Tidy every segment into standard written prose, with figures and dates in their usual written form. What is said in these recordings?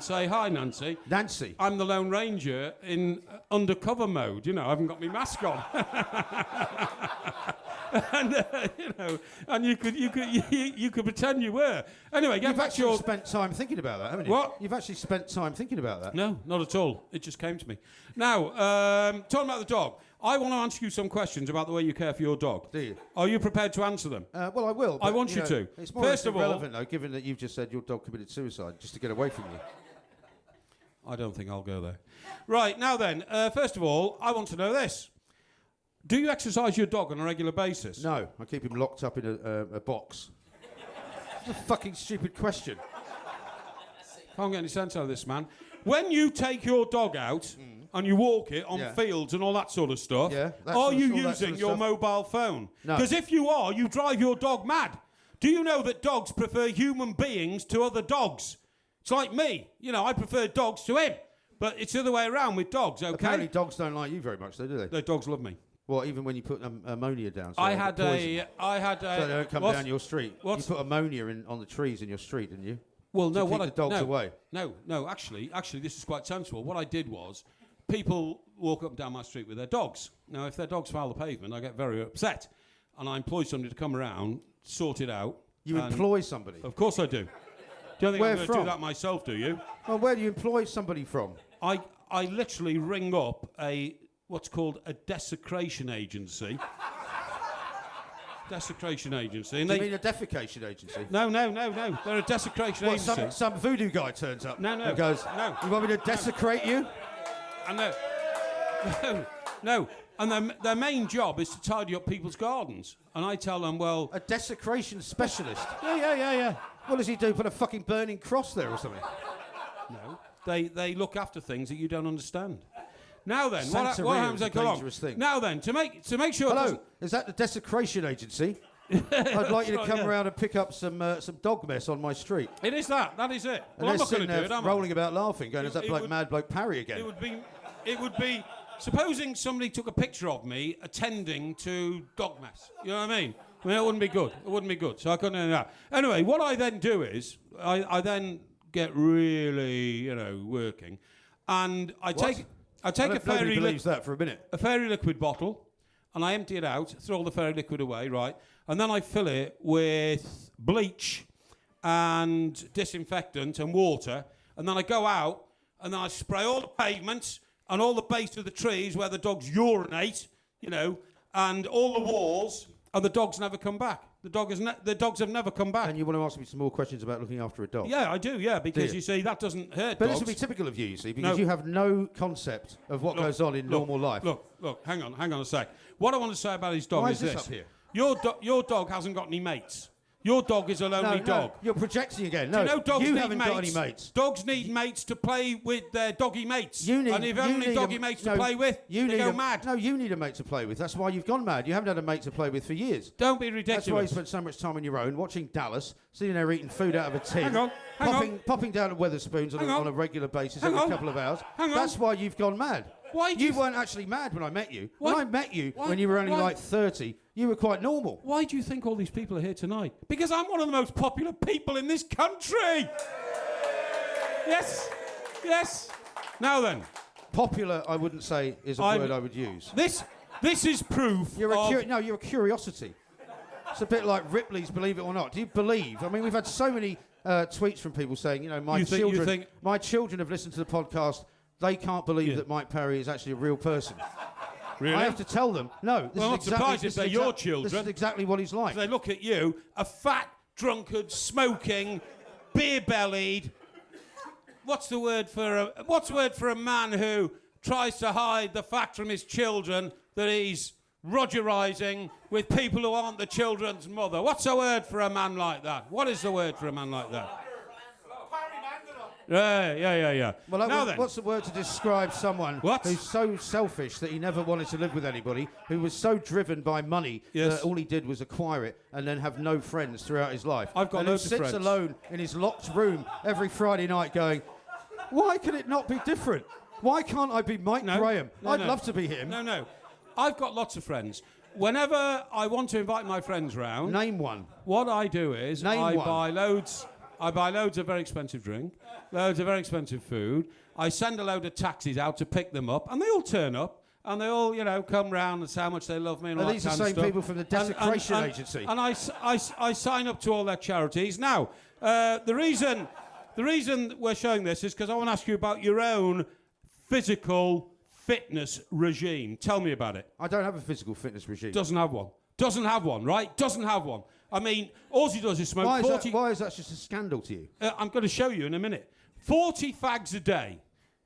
Say hi, Nancy. Nancy. I'm the Lone Ranger in undercover mode. You know, I haven't got my mask on. and you could pretend you were. Anyway, You've actually spent time thinking about that, haven't you? What? You've actually spent time thinking about that. No, not at all. It just came to me. Now, talking about the dog, I want to ask you some questions about the way you care for your dog. Do you? Are you prepared to answer them? Well, I will. I want you to. It's more First of all, relevant, though, given that you've just said your dog committed suicide just to get away from you. I don't think I'll go there. Right, now then, first of all, I want to know this. Do you exercise your dog on a regular basis? No, I keep him locked up in a box. It's a fucking stupid question. Can't get any sense out of this, man. When you take your dog out and you walk it on fields and all that sort of stuff, are you using your mobile phone? No. Because if you are, you drive your dog mad. Do you know that dogs prefer human beings to other dogs? It's like me. You know, I prefer dogs to him. But it's the other way around with dogs, okay? Apparently dogs don't like you very much, though, do they? Their dogs love me. Well, even when you put ammonia down, so I had a... So they don't come down your street. You put ammonia on the trees in your street, didn't you? Well, no, keep the dogs away. No, actually, this is quite sensible. What I did was, people walk up and down my street with their dogs. Now, if their dogs foul the pavement, I get very upset. And I employ somebody to come around, sort it out. You employ somebody? Of course I do. Do you think Where I'm going to from? do that myself, do you? Well, where do you employ somebody from? I literally ring up what's called a desecration agency. Desecration agency. And Do you mean a defecation agency? No. They're a desecration agency. Some voodoo guy turns up No. and goes, No. You want me to desecrate you? No. And their main job is to tidy up people's gardens. And I tell them, well... A desecration specialist? Yeah. What does he do? Put a fucking burning cross there or something? No. They look after things that you don't understand. Now then, what Santeria happens? is a They come dangerous thing. Now then, to make sure... Hello, is that the desecration agency? I'd like you to come around and pick up some dog mess on my street. It is that. That is it. And Well, I'm they're not going sitting to do there it, am I? rolling about laughing, going, is that like Mad Bloke Parry again? It would be... Supposing somebody took a picture of me attending to dog mess. You know what I mean? I mean, it wouldn't be good. It wouldn't be good. So I couldn't do that. Anyway, what I then do is, I then get really, working. And I take a Nobody believes that for a minute. a fairy liquid bottle, and I empty it out, throw all the fairy liquid away, right? And then I fill it with bleach and disinfectant and water, and then I go out, and then I spray all the pavements and all the base of the trees where the dogs urinate, and all the walls, and the dogs never come back. The dogs have never come back. And you want to ask me some more questions about looking after a dog? Yeah, I do, because you see, that doesn't hurt But dogs. this will be typical of you see, because you have no concept of what goes on in normal life. Look, hang on a sec. What I want to say about his dog Why is is this this. up here? Your dog hasn't got any mates. Your dog is a lonely dog. You're projecting again. Do you know dogs need haven't mates? got any mates. Dogs need mates to play with their doggy mates. And if only doggy mates to play with, they go mad. No, you need a mate to play with. That's why you've gone mad. You haven't had a mate to play with for years. Don't be ridiculous. That's why you spent so much time on your own, watching Dallas, sitting there eating food out of a tin, Hang on. popping down to Weatherspoons on a regular basis every couple of hours. That's why you've gone mad. You weren't actually mad when I met you. When I met you, when you were only like 30, you were quite normal. Why do you think all these people are here tonight? Because I'm one of the most popular people in this country. Yes. Now then. Popular, I wouldn't say, is a word I would use. This is proof you're a curiosity. It's a bit like Ripley's Believe It or Not. Do you believe? I mean, we've had so many tweets from people saying, my children have listened to the podcast. They can't believe that Mike Parry is actually a real person. Really? I have to tell them, no. Well, I'm not surprised if they're your children. This is exactly what he's like. They look at you, a fat, drunkard, smoking, beer-bellied. What's the word for a man who tries to hide the fact from his children that he's Rogerizing with people who aren't the children's mother? What's the word for a man like that? What is the word for a man like that? Yeah. Well, what's the word to describe someone who's so selfish that he never wanted to live with anybody, who was so driven by money that all he did was acquire it and then have no friends throughout his life? I've got loads of friends. And sits alone in his locked room every Friday night going, why can it not be different? Why can't I be Mike Graham? I'd love to be him. No. I've got lots of friends. Whenever I want to invite my friends round... Name one. What I do is I buy loads I buy loads of very expensive drink, loads of very expensive food. I send a load of taxis out to pick them up, and they all turn up. And they all, come round and say how much they love me and all that these the kind of same stuff. people from the desecration agency? And I sign up to all their charities. Now, the reason we're showing this is because I want to ask you about your own physical fitness regime. Tell me about it. I don't have a physical fitness regime. Doesn't have one. Doesn't have one, right? Doesn't have one. I mean, all he does is smoke Why 40... why is that just a scandal to you? I'm going to show you in a minute. 40 fags a day.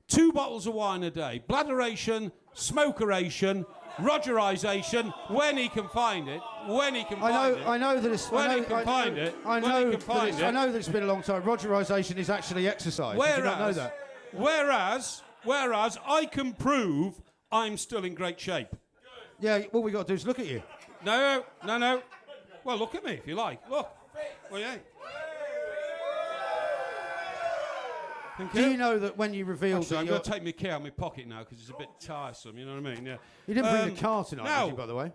2 bottles of wine a day, bladderation, smokeration, Rogerization, when he can find it, I know that it's... When he can find it, I know that it's been a long time. Rogerization is actually exercise. Did you not know that? Whereas I can prove I'm still in great shape. Yeah, all we got to do is look at you. No. Well, look at me if you like. Look. Well, yeah. Do you know that when you revealed Actually, that I'm going to take my key out of my pocket now because it's a bit tiresome, you know what I mean? Yeah. You didn't bring the car tonight, did you, by the way?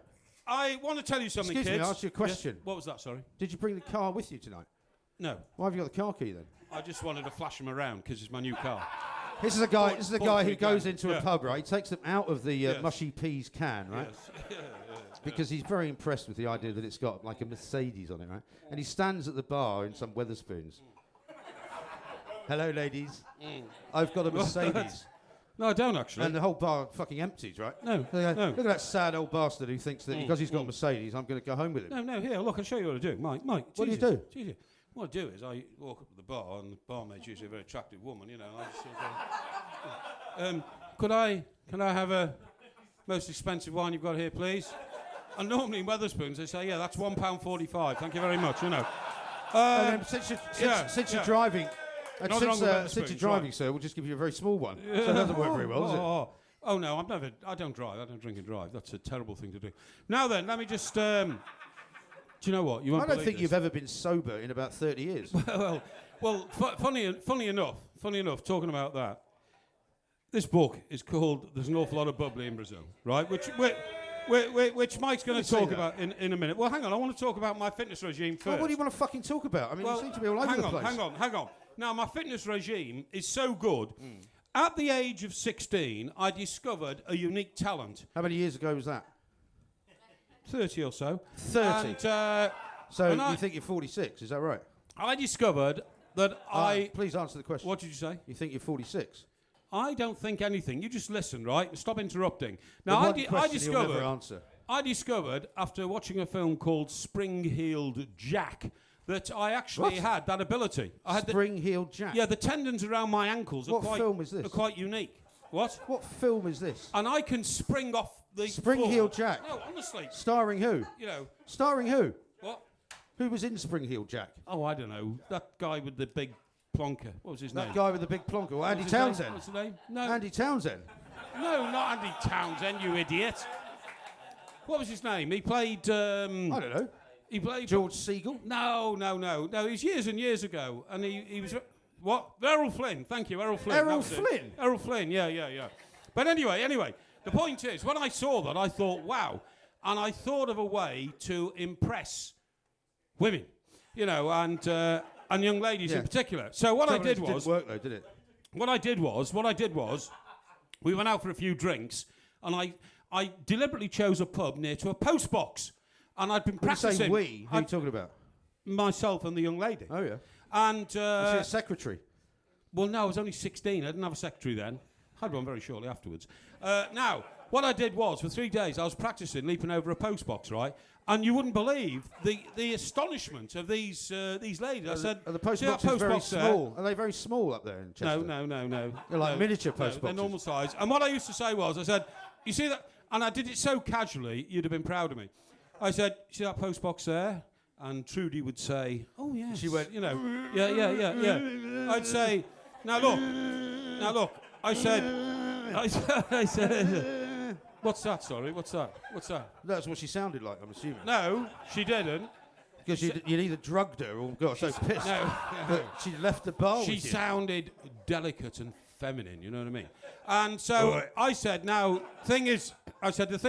I want to tell you something, Excuse kids. me, I asked you a question. Yes? What was that, sorry? Did you bring the car with you tonight? No. Why have you got the car key then? I just wanted to flash them around because it's my new car. This is a guy who goes into a pub, right? He takes them out of the mushy peas can, right? Yes. Because he's very impressed with the idea that it's got like a Mercedes on it, right? And he stands at the bar in some Weatherspoons. Hello, ladies. I've got a Mercedes. No, I don't actually. And the whole bar fucking empties, right? No. Look at that sad old bastard who thinks that because he's got a Mercedes, I'm going to go home with him. No, here, look, I'll show you what I do. Mike, what do you do? Jesus. What I do is I walk up to the bar, and the barmaid's usually a very attractive woman, you know. And I just sort of can I have a most expensive wine you've got here, please? And normally in Weatherspoons, they say, yeah, that's £1.45. Thank you very much, you know. And then since you're driving... since you're driving, sir, we'll just give you a very small one. So it doesn't work very well, does it? Oh, no, I don't drive. I don't drink and drive. That's a terrible thing to do. Now then, let me just... do you know what? I don't think you've ever been sober in about 30 years. well, funny enough, talking about that, this book is called There's an Awful Lot of Bubbly in Brazil, right? Which Mike's going to talk about in a minute. Well, hang on, I want to talk about my fitness regime first. Well, what do you want to fucking talk about? I mean, you seem to be all over the place. Hang on. Now, my fitness regime is so good. At the age of 16, I discovered a unique talent. How many years ago was that? 30 or so. 30? And you think you're 46, is that right? I discovered that Please answer the question. What did you say? You think you're 46? I don't think anything. You just listen, right? Stop interrupting. Now, I discovered after watching a film called Spring-Heeled Jack that I actually had that ability. I had Spring-Heeled Jack? Yeah, the tendons around my ankles are quite unique. What? What film is this? And I can spring off the Spring-Heeled Jack? No, honestly. Starring who? You know. Starring who? What? Who was in Spring-Heeled Jack? Oh, I don't know. That guy with the big plonker. What was his name? That guy with the big plonker. Well, Andy Townsend. What's his name? No. Andy Townsend. No, not Andy Townsend, you idiot. What was his name? He played... I don't know. He played... George Segal? No. It was years and years ago. And he was... What? Errol Flynn. Thank you, Errol Flynn. Errol Flynn? Errol Flynn, yeah. But anyway, the point is, when I saw that, I thought, wow. And I thought of a way to impress women, you know, and young ladies in particular. So what I did was... It didn't work, though, did it? What I did was, we went out for a few drinks, and I deliberately chose a pub near to a post box. And I'd been practicing... When you say we, who are you talking about? Myself and the young lady. Oh, yeah. And... Was she a secretary? Well, no, I was only 16. I didn't have a secretary then. Had one very shortly afterwards. Now, what I did was, for 3 days, I was practicing leaping over a post box, right? And you wouldn't believe the astonishment of these ladies. I said, are the post boxes very small? Are they very small up there in Chester? No. They're like miniature post boxes. They're normal size. And what I used to say was, I said, you see that? And I did it so casually, you'd have been proud of me. I said, see that post box there? And Trudy would say, oh, yes. She went, you know, yeah. I'd say, now look. I said, what's that, sorry? What's that? That's what she sounded like, I'm assuming. No, she didn't. Because you'd either drugged her or got so pissed that she left the bar with you. She sounded delicate and feminine, you know what I mean? And so I said, the thing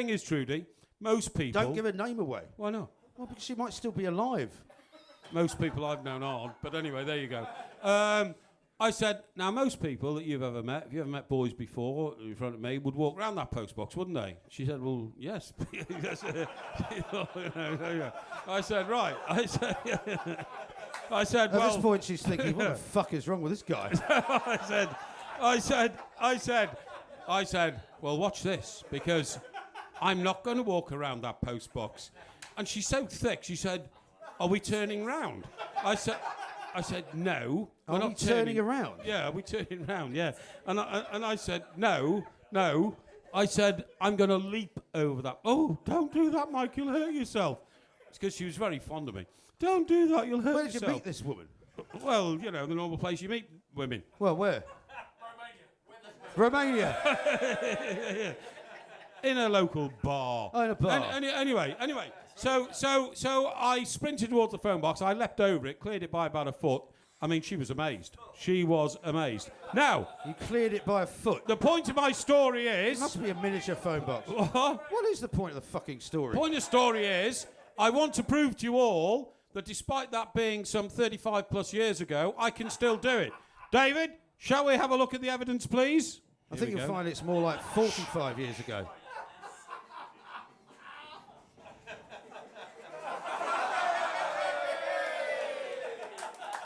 is, Trudy, most people... Don't give her name away. Why not? Well, because she might still be alive. Most people I've known aren't. But anyway, there you go. I said, now most people that you've ever met, if you ever met boys before in front of me, would walk around that post box, wouldn't they? She said, well, yes. I said, right. I said, At well... this point, she's thinking, what the fuck is wrong with this guy? I said, well, watch this, because I'm not going to walk around that post box. And she's so thick, she said, are we turning round? I said, no. Are we turning around? Yeah, are we turning around? Yeah. And I said, no. I said, I'm going to leap over that. Oh, don't do that, Mike, you'll hurt yourself. It's because she was very fond of me. Don't do that, you'll hurt yourself. Where did you meet this woman? Well, you know, the normal place you meet women. Well, where? Romania. In a local bar. Oh, in a bar. Anyway. So I sprinted towards the phone box. I leapt over it, cleared it by about a foot. I mean, she was amazed. She was amazed. Now... You cleared it by a foot. The point of my story is... It must be a miniature phone box. What is the point of the fucking story? The point of the story is, I want to prove to you all that despite that being some 35 plus years ago, I can still do it. David, shall we have a look at the evidence, please? I think you'll find it's more like 45 years ago.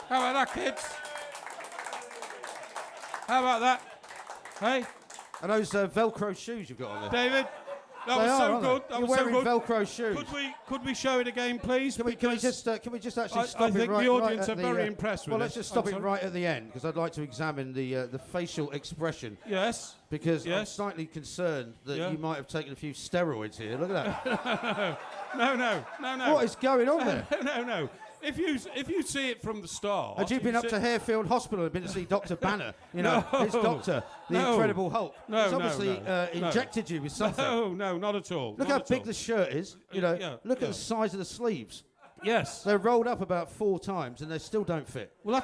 How about that, kids? How about that? Hey? And those Velcro shoes you've got on there. David, that was so good. That You're was so wearing good. Velcro shoes. Could we show it again, please? Can we just actually stop I it think right? the audience right are very impressed with Well, it. let's just stop it right at the end because I'd like to examine the facial expression. Yes. Because I'm slightly concerned that you might have taken a few steroids here. Look at that. No. What is going on there? No. If you see it from the start... Had you been up to Harefield Hospital and been to see Dr. Banner? You know, his doctor, the Incredible Hulk. He's obviously injected you with something. No, not at all. Look how big the shirt is. You know, look at the size of the sleeves. Yes. They're rolled up about 4 times and they still don't fit. Well,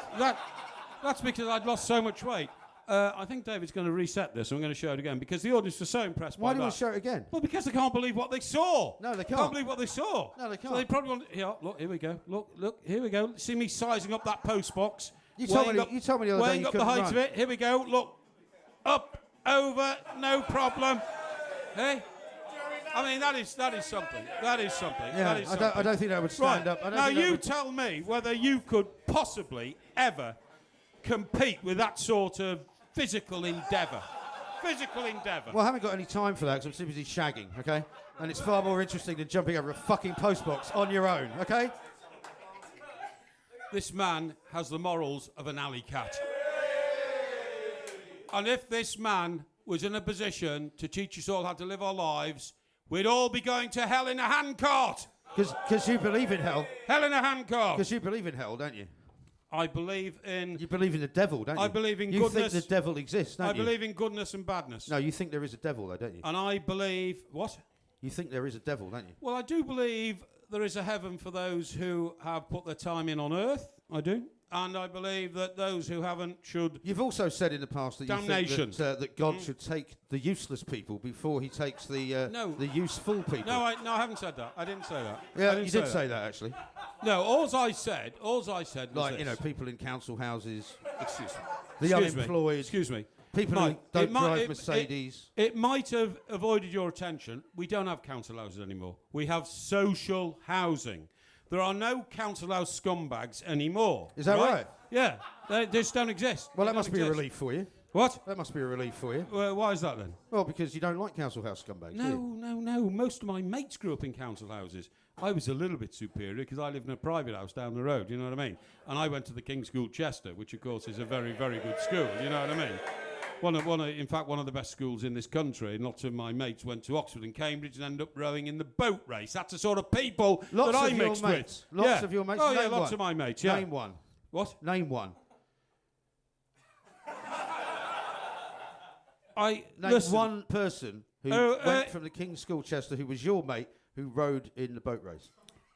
that's because I'd lost so much weight. I think David's going to reset this. I'm going to show it again because the audience was so impressed by that. Why do you want to show it again? Well, because they can't believe what they saw. No, they can't. Can't believe what they saw. No, they can't. So they probably want. Here, look, here we go. Look, here we go. See me sizing up that post box. You told me the other day weighing you up the couldn't height run. of it. Here we go. Look, up, over, no problem. Hey. I mean, that is something. That is something. Yeah, that is something. I don't think that would stand up. Now, you tell me whether you could possibly ever compete with that sort of physical endeavour. Well, I haven't got any time for that because I'm too busy shagging, okay? And it's far more interesting than jumping over a fucking postbox on your own, okay? This man has the morals of an alley cat. And if this man was in a position to teach us all how to live our lives, we'd all be going to hell in a handcart. Because you believe in hell. Hell in a handcart. Because you believe in hell, don't you? I believe in... You believe in the devil, don't you? I believe in goodness. You goodness. think the devil exists, don't you? I believe in goodness and badness. No, you think there is a devil, though, don't you? And I believe... What? You think there is a devil, don't you? Well, I do believe there is a heaven for those who have put their time in on earth. I do. And I believe that those who haven't should... You've also said in the past that damnation. You think that God should take the useless people before he takes the useful people. No, I haven't said that. I didn't say that. Yeah, you did say that, actually. No, all I said was like, this. you know, people in council houses. Excuse me. The unemployed. Excuse me. People Mike, who don't drive Mercedes. It might have avoided your attention. We don't have council houses anymore. We have social housing. There are no council house scumbags anymore. Is that right? Yeah. They just don't exist. Well, that must be a relief for you. What? That must be a relief for you. Why is that then? Well, because you don't like council house scumbags, do you? No. Most of my mates grew up in council houses. I was a little bit superior because I lived in a private house down the road, you know what I mean? And I went to the King's School Chester, which of course is a very, very good school, you know what I mean? In fact, one of the best schools in this country. And lots of my mates went to Oxford and Cambridge and ended up rowing in the boat race. That's the sort of people that I mixed with. Lots of your mates? Oh, yeah, Name lots one. of my mates, yeah. Name one. What? Name one. Name one person who went from the King's School Chester who was your mate who rowed in the boat race.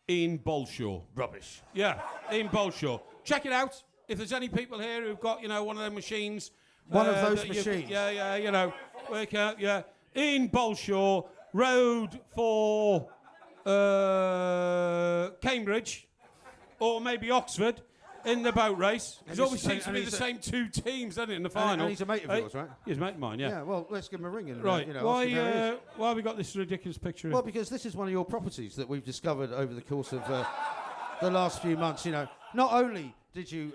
Ian Bolshaw. Rubbish. Yeah, Ian Bolshaw. Check it out. If there's any people here who've got, one of those machines... One of those machines? Work out, yeah. Ian Bolshaw rowed for Cambridge or maybe Oxford in the boat race. Because always seems to be the same two teams, doesn't it, in the final? And he's a mate of yours, right? He's a mate of mine, yeah. Yeah, well, let's give him a ring and right. Ask him how he is. Why have we got this ridiculous picture in? Well, because this is one of your properties that we've discovered over the course of the last few months. You know, not only did you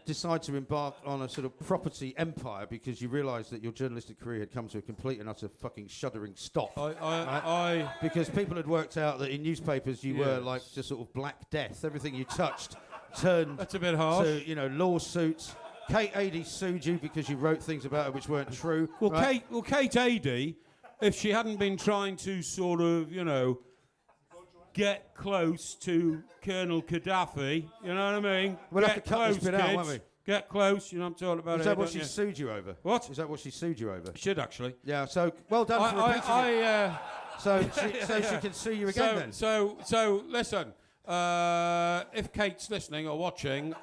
decide to embark on a sort of property empire because you realised that your journalistic career had come to a complete and utter fucking shuddering stop. Because people had worked out that in newspapers you were like just sort of Black Death. Everything you touched turned That's a bit harsh. to, you know, lawsuits. Kate Adie sued you because you wrote things about her which weren't true. Well, right? Kate Adie, if she hadn't been trying to sort of, you know, get close to Colonel Gaddafi, you know what I mean? We'll get have to cut close, this bit kids. out, won't we? Get close, you know what I'm talking about. Is that what she sued you over? What? Is that what she sued you over? Should actually. Yeah, so well done for repeating it. So she can sue you again then? So listen, if Kate's listening or watching,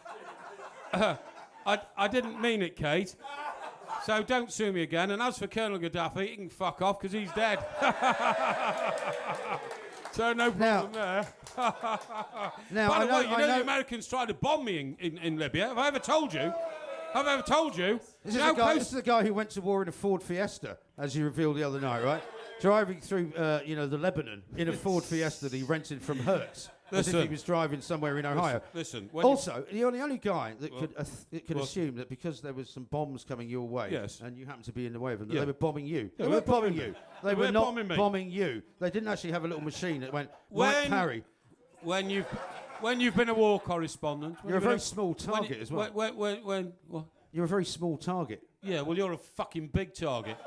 I didn't mean it, Kate. So don't sue me again. And as for Colonel Gaddafi, he can fuck off because he's dead. So no problem there. Now, by the way, you know the Americans tried to bomb me in Libya. Have I ever told you? Have I ever told you? This is the guy who went to war in a Ford Fiesta, as you revealed the other night, right? Driving through, the Lebanon in a Ford Fiesta that he rented from Hertz. As if he was driving somewhere in Ohio. Listen. Also, you're the only guy that could assume that because there was some bombs coming your way, and you happened to be in the way of them, that they were bombing you. Yeah, they weren't bombing you. They were not bombing you. They didn't actually have a little machine that went, right, parry. When you've been a war correspondent, you're a very small target as well. What? You're a very small target. Yeah, well, you're a fucking big target.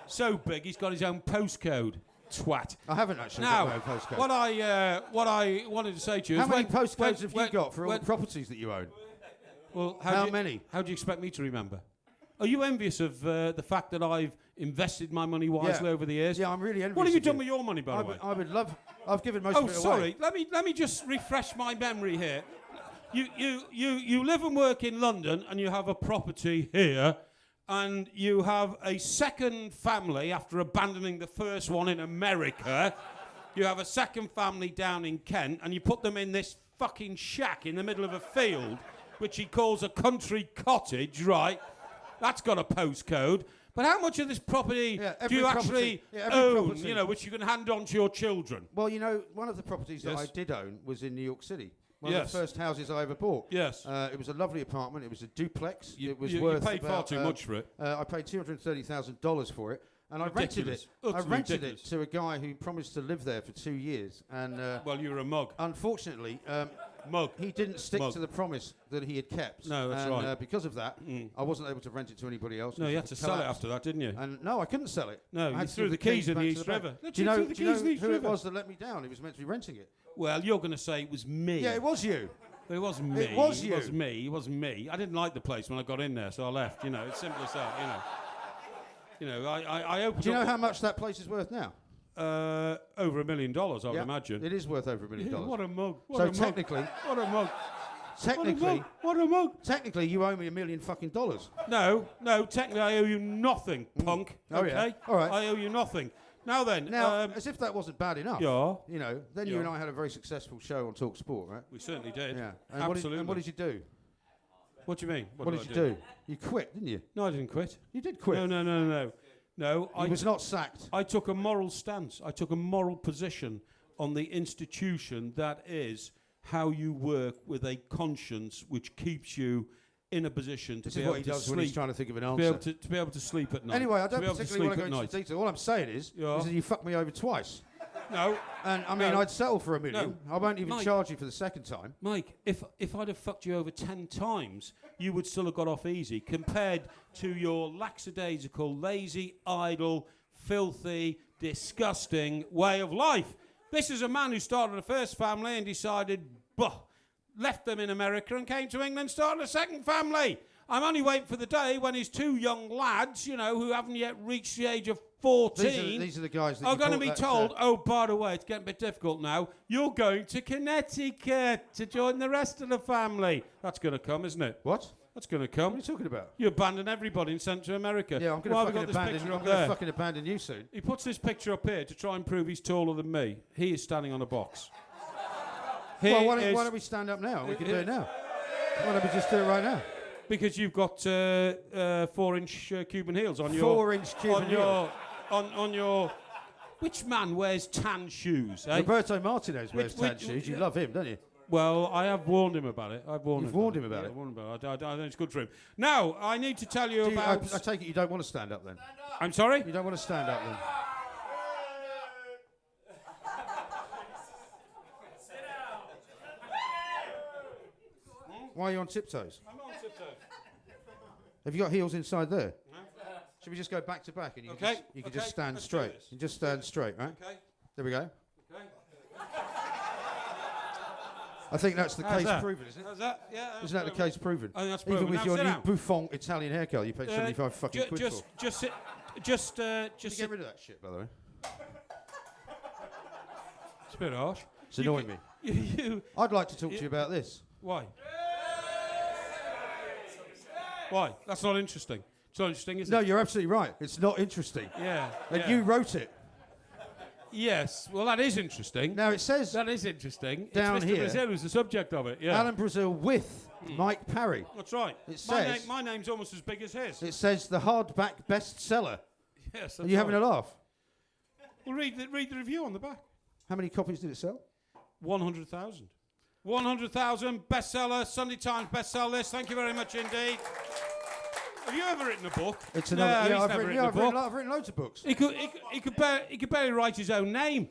So big, he's got his own postcode. Twat. I haven't actually got my own postcode. What I wanted to say to you is... How many postcodes have you got for all the properties that you own? Well, how many? How do you expect me to remember? Are you envious of the fact that I've invested my money wisely over the years? Yeah, I'm really envious. What have you done with your money, by the way? I would love... I've given most of it away. Let me just refresh my memory here. You live and work in London and you have a property here. And you have a second family after abandoning the first one in America. You have a second family down in Kent, and you put them in this fucking shack in the middle of a field, which he calls a country cottage, right? That's got a postcode. But how much of this property do you actually own, you know, which you can hand on to your children? Well, you know, one of the properties that I did own was in New York City. One of the first houses I ever bought. Yes. It was a lovely apartment. It was a duplex. You worth paid far too much for it. I paid $230,000 for it. And I rented it. I rented it to a guy who promised to live there for 2 years. And well, you were a mug. Unfortunately, he didn't stick to the promise that he had kept. No, that's right. Because of that, I wasn't able to rent it to anybody else. No, you had to sell it after that, didn't you? And no, I couldn't sell it. No, you threw the keys in the East River. Do you know who it was that let me down? He was meant to be renting it. Well, you're going to say it was me. Yeah, it was you. It wasn't me. It was you. It was me. It wasn't me. I didn't like the place when I got in there, so I left. You know, it's simple as that. You know, I opened. Do you know how much that place is worth now? Over $1 million, I would imagine. It is worth over $1 million. What a mug. Technically, what a mug. What a mug. Technically, you owe me $1 million fucking dollars. No. Technically, I owe you nothing, punk. Okay. Yeah. All right. I owe you nothing. Now, as if that wasn't bad enough. Yeah. You know, then you and I had a very successful show on Talk Sport, right? We certainly did. Yeah. Absolutely. And what did you do? What do you mean? What did you do? You quit, didn't you? No, I didn't quit. You did quit. No, I was not sacked. I took a moral stance. I took a moral position on the institution that is how you work with a conscience which keeps you in a position to be able to sleep. When he's trying to think of an answer. To be able to sleep at night. Anyway, I don't particularly want to go into detail. All I'm saying is that you fucked me over twice. No. And I mean, I'd settle for $1 million. No. I won't even charge you for the second time. Mike, if I'd have fucked you over 10 times, you would still have got off easy compared to your lackadaisical, lazy, idle, filthy, disgusting way of life. This is a man who started a first family and decided, left them in America and came to England, started a second family. I'm only waiting for the day when his two young lads, you know, who haven't yet reached the age of 14, these are the guys that are going to be told, oh, by the way, it's getting a bit difficult now. You're going to Connecticut to join the rest of the family. That's going to come, isn't it? What? That's going to come. What are you talking about? You abandon everybody and sent to America. Yeah, I'm going to fucking abandon you soon. He puts this picture up here to try and prove he's taller than me. He is standing on a box. Well, why don't we stand up now? We can do it now. Why don't we just do it right now? Because you've got 4-inch Cuban heels on your... 4-inch Cuban heels. On your... Which man wears tan shoes, eh? Roberto Martinez wears tan shoes. You love him, don't you? Well, I have warned him about it. You've warned him about it? I've warned him about it. I think it's good for him. Now, I need to tell you about... I take it you don't want to stand up then? I'm sorry? You don't want to stand up then? Why are you on tiptoes? I'm on tiptoes. Have you got heels inside there? No. Should we just go back to back and you can just stand straight? You just stand straight, right? Okay. There we go. Okay. I think that's the case proven, isn't it? How's that? Yeah. Isn't that the case proven? I think that's proven. Even with now, your new bouffant Italian haircut, you paid 75 fucking quid for. Just sit. Get rid of that shit, by the way. It's a bit harsh. It's annoying me. I'd like to talk to you about this. Why? Why? That's not interesting. It's not interesting, is it? No, you're absolutely right. It's not interesting. Yeah. And you wrote it. Yes. Well, that is interesting. Now, it says... That is interesting. Down it's Mr. here... Brazil who's the subject of it, yeah. Alan Brazil with Mike Parry. That's right. It says... My name's almost as big as his. It says the hardback bestseller. Yes, Are you having a laugh? Well, read the review on the back. How many copies did it sell? 100,000. 100,000 bestseller, Sunday Times bestseller list. Thank you very much indeed. Have you ever written a book? It's another. No, yeah, I've written loads of books. He could barely write his own name.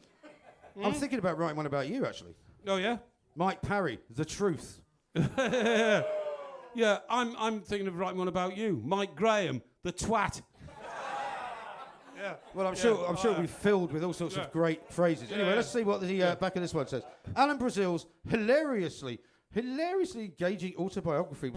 I'm thinking about writing one about you, actually. Oh yeah. Mike Parry, The Truth. Yeah, I'm thinking of writing one about you, Mike Graham, the twat. Yeah. Well, I'm sure it'll be filled with all sorts of great phrases. Anyway, let's see what the back of this one says. Alan Brazil's hilariously engaging autobiography.